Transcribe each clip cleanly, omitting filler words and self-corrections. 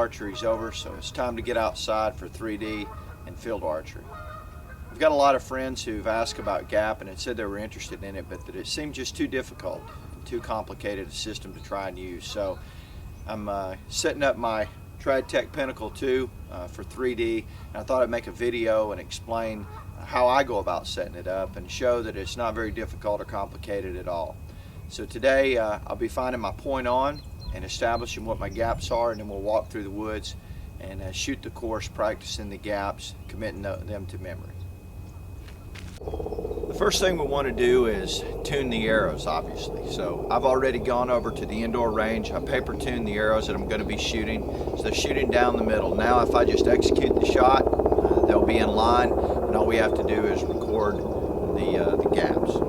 archery is over, so it's time to get outside for 3D and field archery. I've got a lot of friends who've asked about gap and had said they were interested in it, but that it seemed just too difficult, too complicated a system to try and use. So I'm setting up my Tridtech Pinnacle 2 for 3D, and I thought I'd make a video and explain how I go about setting it up and show that it's not very difficult or complicated at all. So today I'll be finding my point on and establishing what my gaps are, and then we'll walk through the woods and shoot the course, practicing the gaps, committing them to memory. The first thing we want to do is tune the arrows, obviously. So I've already gone over to the indoor range. I paper tuned the arrows that I'm going to be shooting. So they're shooting down the middle. Now if I just execute the shot, they'll be in line, and all we have to do is record the gaps.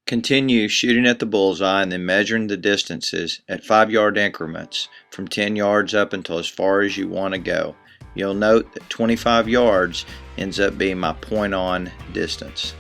Continue shooting at the bullseye and then measuring the distances at 5-yard increments from 10 yards up until as far as you want to go. You'll note that 25 yards ends up being my point on distance.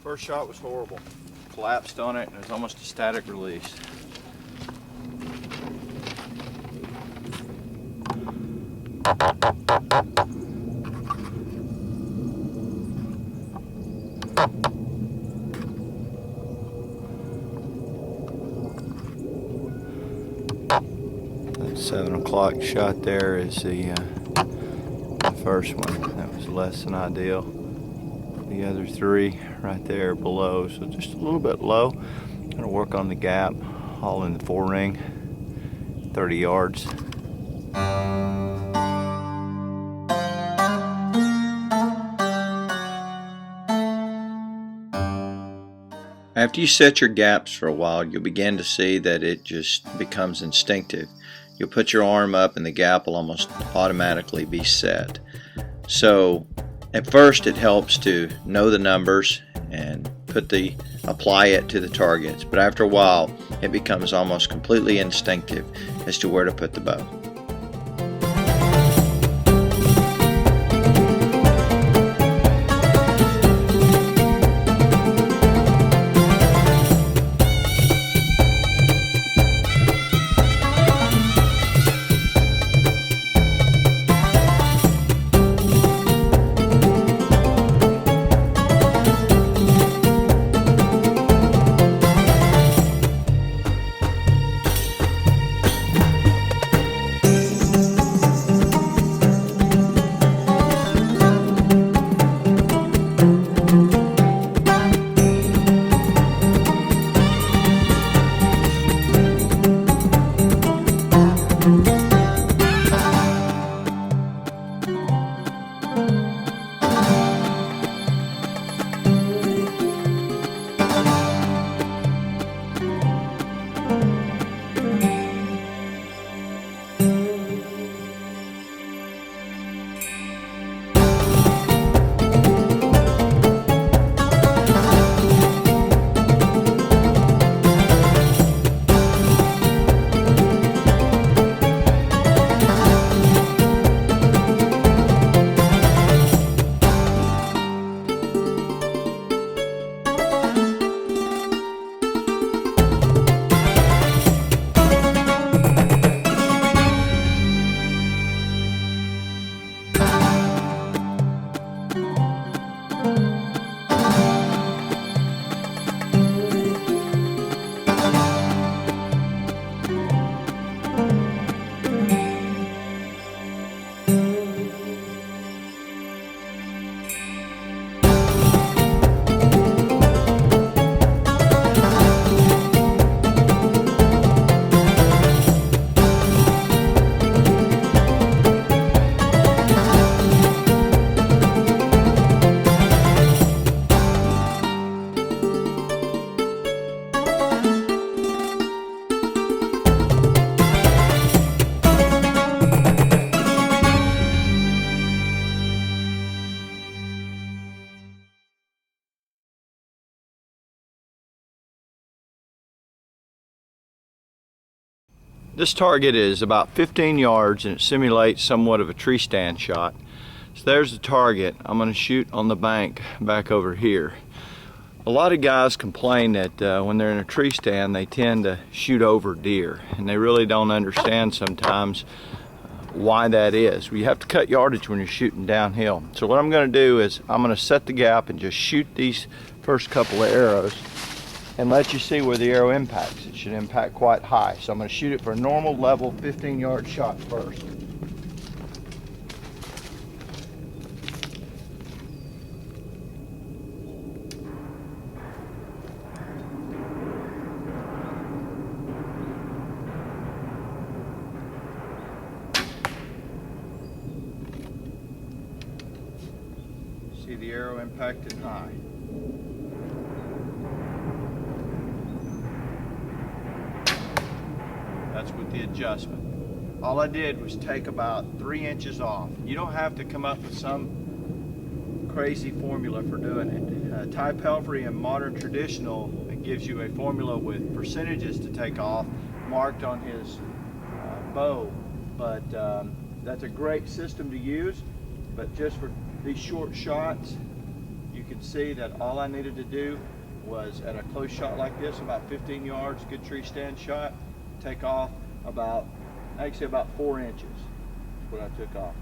First shot was horrible. Collapsed on it, and it was almost a static release. That 7 o'clock shot there is the first one. That was less than ideal. The other 3 right there below, so just a little bit low. Gonna work on the gap, all in the 4-ring, 30 yards. After you set your gaps for a while, you'll begin to see that it just becomes instinctive. You'll put your arm up and the gap will almost automatically be set. So at first it helps to know the numbers and apply it to the targets, but after a while it becomes almost completely instinctive as to where to put the bow. This target is about 15 yards and it simulates somewhat of a tree stand shot. So there's the target. I'm going to shoot on the bank back over here. A lot of guys complain that when they're in a tree stand they tend to shoot over deer, and they really don't understand sometimes why that is. Well, you have to cut yardage when you're shooting downhill. So what I'm going to do is I'm going to set the gap and just shoot these first couple of arrows and let you see where the arrow impacts. It should impact quite high. So I'm going to shoot it for a normal level 15-yard shot first. See the arrow impacted high. That's with the adjustment. All I did was take about 3 inches off. You don't have to come up with some crazy formula for doing it. Ty Pelfrey in Modern Traditional, it gives you a formula with percentages to take off marked on his bow, but that's a great system to use. But just for these short shots, you can see that all I needed to do was, at a close shot like this, about 15 yards, good tree stand shot, take off about, actually about 4 inches is what I took off.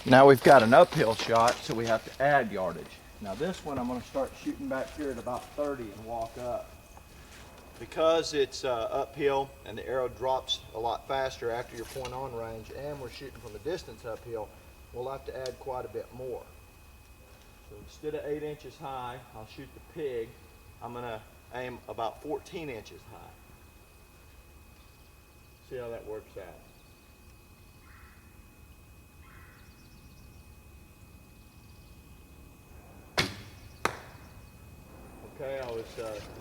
Now we've got an uphill shot, so we have to add yardage. Now this one I'm going to start shooting back here at about 30 and walk up. Because it's uphill and the arrow drops a lot faster after your point on range, and we're shooting from a distance uphill, we'll have to add quite a bit more. So instead of 8 inches high, I'll shoot the pig. I'm going to aim about 14 inches high. See how that works out. Okay, I was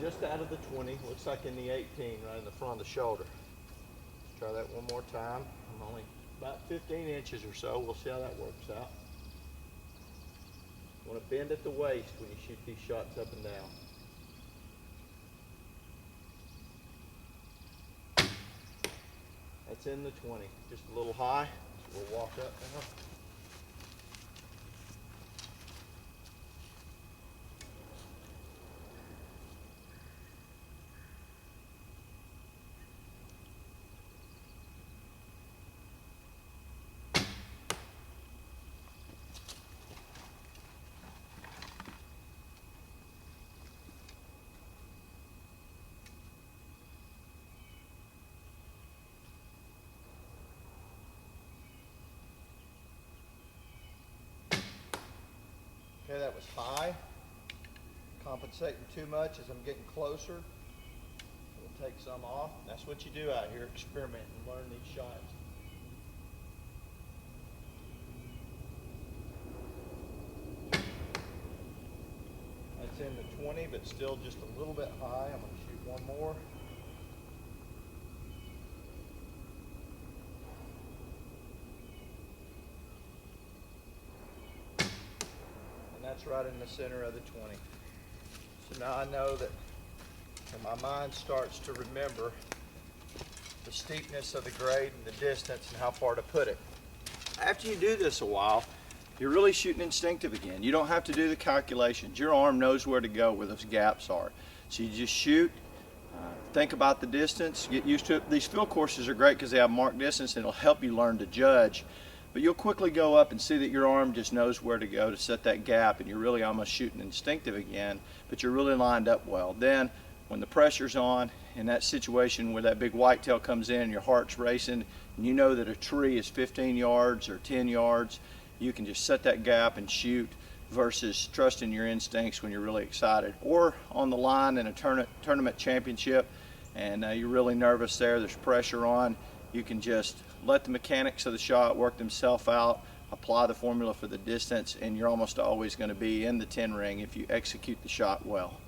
just out of the 20, looks like in the 18, right in the front of the shoulder. Let's try that one more time. I'm only about 15 inches or so. We'll see how that works out. You want to bend at the waist when you shoot these shots up and down. That's in the 20, just a little high, so we'll walk up now. Okay, that was high. Compensating too much as I'm getting closer. We'll take some off. That's what you do out here, experiment and learn these shots. That's in the 20, but still just a little bit high. I'm going to shoot one more. That's right in the center of the 20. So now I know that when my mind starts to remember the steepness of the grade and the distance and how far to put it. After you do this a while, you're really shooting instinctive again. You don't have to do the calculations. Your arm knows where to go, where those gaps are. So you just shoot, think about the distance, get used to it. These field courses are great because they have marked distance and it'll help you learn to judge. But you'll quickly go up and see that your arm just knows where to go to set that gap, and you're really almost shooting instinctive again, but you're really lined up well. Then when the pressure's on, in that situation where that big whitetail comes in and your heart's racing, and you know that a tree is 15 yards or 10 yards, you can just set that gap and shoot versus trusting your instincts when you're really excited. Or on the line in a tournament championship, and you're really nervous there's pressure on, you can just let the mechanics of the shot work themselves out, apply the formula for the distance, and you're almost always going to be in the 10 ring if you execute the shot well.